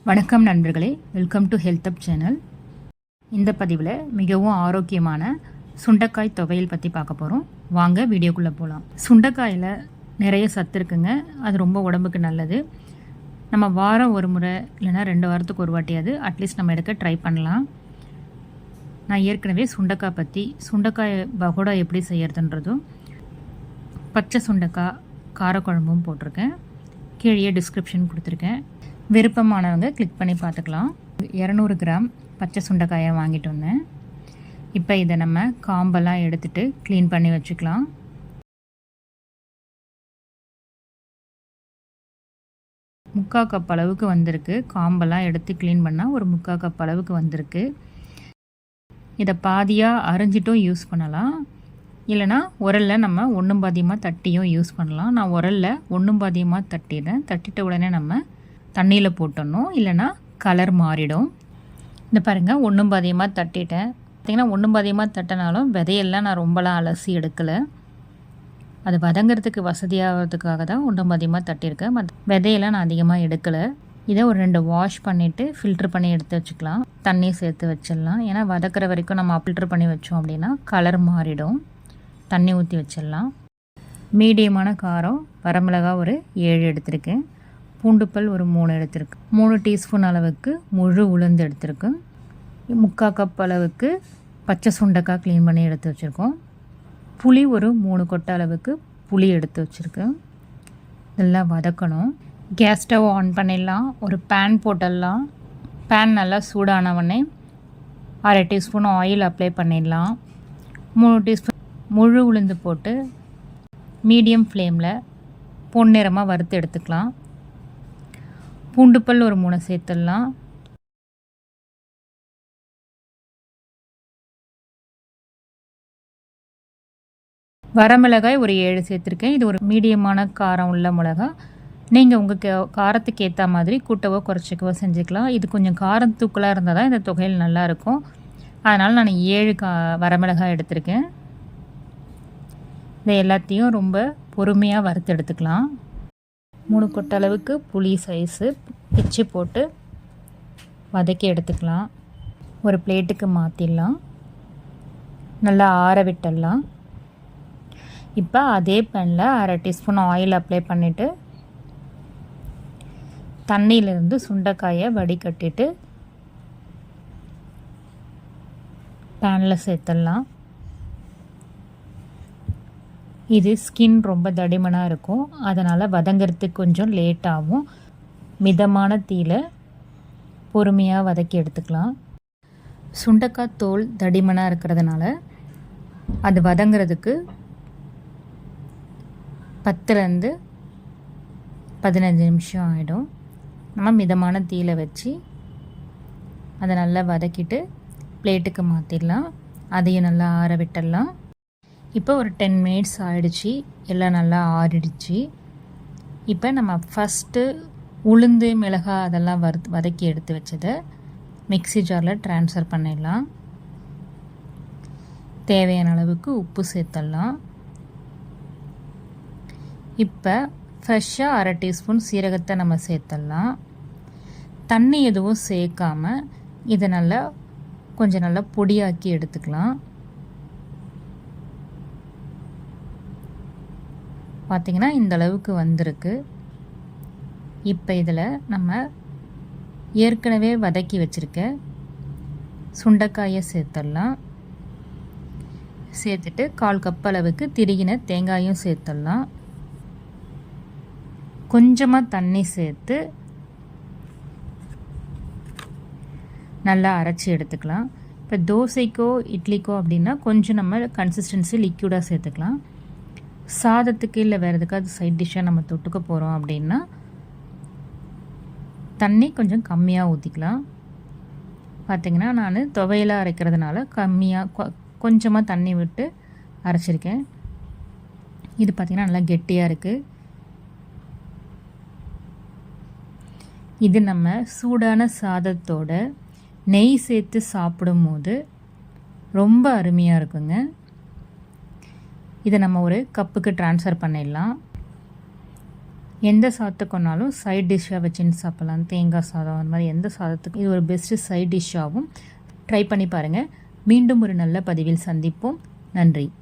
வணக்கம் நண்பர்களே, welcome to health up channel. இந்த பதிவில் மிகவும் ஆரோக்கியமான சுண்டைக்காய் துவையல் பற்றி பார்க்க போகிறோம். வாங்க வீடியோக்குள்ளே போகலாம். சுண்டைக்காயில் நிறைய சத்து இருக்குங்க. அது ரொம்ப உடம்புக்கு நல்லது. நம்ம வாரம் ஒரு முறை இல்லைன்னா 2 வாரத்துக்கு ஒரு வாட்டியாவது அட்லீஸ்ட் நம்ம எடுக்க ட்ரை பண்ணலாம். நான் ஏற்கனவே சுண்டைக்காய் பகோடா எப்படி செய்யறதுன்றதும் பச்சை சுண்டைக்காய் காரக்குழம்பும் போட்டிருக்கேன். கீழே டிஸ்கிரிப்ஷன் கொடுத்துருக்கேன். விருப்பமானவங்க கிளிக் பண்ணி பார்த்துக்கலாம். 200 கிராம் பச்சை சுண்டைக்காயை வாங்கிட்டு வந்தேன். இப்போ இதை நம்ம காம்பெல்லாம் எடுத்துகிட்டு க்ளீன் பண்ணி வச்சுக்கலாம். முக்கால் கப் அளவுக்கு வந்திருக்கு. காம்பெல்லாம் எடுத்து க்ளீன் பண்ணால் ஒரு முக்கால் கப் அளவுக்கு வந்திருக்கு. இதை பாதியாக அரிஞ்சிட்டும் யூஸ் பண்ணலாம், இல்லைனா உரலில் நம்ம ஒன்றும் பாதியமாக தட்டியும் யூஸ் பண்ணலாம். நான் உரலில் ஒன்றும் பாதியமாக தட்டிட்ட உடனே நம்ம தண்ணியில் போட்டணும், இல்லைனா கலர் மாறிடும். இந்த பாருங்கள், ஒன்றும் பாதியமாக தட்டிட்டேன். பார்த்திங்கன்னா ஒன்றும் பாதியமாக தட்டினாலும் விதையெல்லாம் நான் ரொம்பலாம் அலசி எடுக்கலை. அது வதங்கிறதுக்கு வசதியாகிறதுக்காக தான் ஒன்றும் பாதியமாக தட்டியிருக்கேன். விதையெல்லாம் நான் அதிகமாக எடுக்கலை. இதை ஒரு 2 வாஷ் பண்ணிவிட்டு ஃபில்ட்ரு பண்ணி எடுத்து வச்சுக்கலாம். தண்ணி சேர்த்து வச்சிடலாம். ஏன்னா வதக்கிற வரைக்கும் நம்ம ஃபில்ட்ரு பண்ணி வச்சோம் அப்படின்னா கலர் மாறிடும். தண்ணி ஊற்றி வச்சிடலாம். மீடியமான காரம் வரமிளகா ஒரு 7 எடுத்திருக்கேன். பூண்டுப்பல் ஒரு 3 எடுத்திருக்கு. 3 டீஸ்பூன் அளவுக்கு முழு உளுந்து எடுத்திருக்கு. முக்கால் கப் அளவுக்கு பச்சை சுண்டைக்காய் க்ளீன் பண்ணி எடுத்து வச்சுருக்கோம். புளி ஒரு 3 கொட்டை அளவுக்கு புளி எடுத்து வச்சுருக்கேன். இதெல்லாம் வதக்கணும். கேஸ் ஸ்டவ் ஆன் பண்ணிடலாம். ஒரு பேன் போட்டுடலாம். பேன் நல்லா சூடானவொடனே 1/2 டீஸ்பூன் ஆயில் அப்ளை பண்ணிடலாம். 3 டீஸ்பூன் முழு உளுந்து போட்டு மீடியம் ஃப்ளேமில் பொன்னிறமாக வறுத்து எடுத்துக்கலாம். பூண்டுப்பல் ஒரு 3 சேர்த்துடலாம். வரமிளகாய் ஒரு 7 சேர்த்துருக்கேன். இது ஒரு மீடியமான காரம் உள்ள மிளகா. நீங்கள் உங்கள் காரத்துக்கு ஏற்ற மாதிரி கூட்டவோ குறைச்சிக்கவோ செஞ்சுக்கலாம். இது கொஞ்சம் காரம் தூக்கலாக இருந்தால் தான் இந்த தொகையில் நல்லாயிருக்கும். அதனால் நான் 7 வரமிளகாய் எடுத்திருக்கேன். இதை எல்லாத்தையும் ரொம்ப பொறுமையாக வறுத்து எடுத்துக்கலாம். 3 கொட்டை அளவுக்கு புளி சைஸு பிச்சு போட்டு வதக்கி எடுத்துக்கலாம். ஒரு பிளேட்டுக்கு மாற்றிடலாம். நல்லா ஆற விட்டுடலாம். இப்போ அதே பேனில் 1/2 டீஸ்பூன் ஆயில் அப்ளை பண்ணிவிட்டு தண்ணியிலேருந்து சுண்டைக்காயை வடிகட்டிட்டு பேனில் சேர்த்துடலாம். இது ஸ்கின் ரொம்ப தடிமனாக இருக்கும், அதனால் வதங்கிறதுக்கு கொஞ்சம் லேட் ஆகும். மிதமான தீயில பொறுமையாக வதக்கி எடுத்துக்கலாம். சுண்டைக்காய் தோல் தடிமனாக இருக்கிறதுனால அது வதங்கிறதுக்கு 10லேருந்து 15 நிமிஷம் ஆகிடும். நம்ம மிதமான தீயில வச்சு அதை நல்லா வதக்கிட்டு பிளேட்டுக்கு மாற்றிடலாம். அதையும் நல்லா ஆற விட்டுடலாம். இப்போ ஒரு 10 மினிட்ஸ் ஆகிடுச்சி. எல்லாம் நல்லா ஆறிடுச்சு. இப்போ நம்ம ஃபஸ்ட்டு உளுந்து மிளகாய் அதெல்லாம் வதக்கி எடுத்து வச்சதை மிக்ஸி ஜாரில் ட்ரான்ஸ்ஃபர் பண்ணிடலாம். தேவையான அளவுக்கு உப்பு சேர்த்துடலாம். இப்போ ஃப்ரெஷ்ஷாக 1/2 டீஸ்பூன் சீரகத்தை நம்ம சேர்த்துடலாம். தண்ணி எதுவும் சேர்க்காமல் இதை கொஞ்சம் நல்லா பொடியாக்கி எடுத்துக்கலாம். பார்த்திங்கன்னா இந்த அளவுக்கு வந்திருக்கு. இப்போ இதில் நம்ம ஏற்கனவே வதக்கி வச்சுருக்க சுண்டைக்காயை சேர்த்துடலாம். சேர்த்துட்டு 1/4 கப் அளவுக்கு திருகின தேங்காயும் சேர்த்துடலாம். கொஞ்சமாக தண்ணி சேர்த்து நல்லா அரைச்சி எடுத்துக்கலாம். இப்போ தோசைக்கோ இட்லிக்கோ அப்படின்னா கொஞ்சம் நம்ம கன்சிஸ்டன்சி லிக்யூடாக சேர்த்துக்கலாம். சாதத்துக்கு இல்லை வேறு எதுக்காவது சைட் டிஷ்ஷாக நம்ம தொட்டுக்க போகிறோம் அப்படின்னா தண்ணி கொஞ்சம் கம்மியாக ஊற்றிக்கலாம். பார்த்திங்கன்னா நான் துவையலாக அரைக்கிறதுனால கொஞ்சமாக தண்ணி விட்டு அரைச்சிருக்கேன். இது பார்த்திங்கன்னா நல்லா கெட்டியாக இருக்குது. இது நம்ம சூடான சாதத்தோட நெய் சேர்த்து சாப்பிடும்போது ரொம்ப அருமையாக இருக்குங்க. இதை நம்ம ஒரு கப்புக்கு ட்ரான்ஸ்ஃபர் பண்ணிடலாம். எந்த சாதத்துக்குனாலும் சைட் டிஷ்ஷாக வச்சுன்னு சாப்பிட்லாம். தேங்காய் சாதம் அந்த மாதிரி எந்த சாதத்துக்கும் இது ஒரு பெஸ்ட்டு சைட் டிஷ்ஷாகவும் ட்ரை பண்ணி பாருங்கள். மீண்டும் ஒரு நல்ல பதிவில் சந்திப்போம். நன்றி.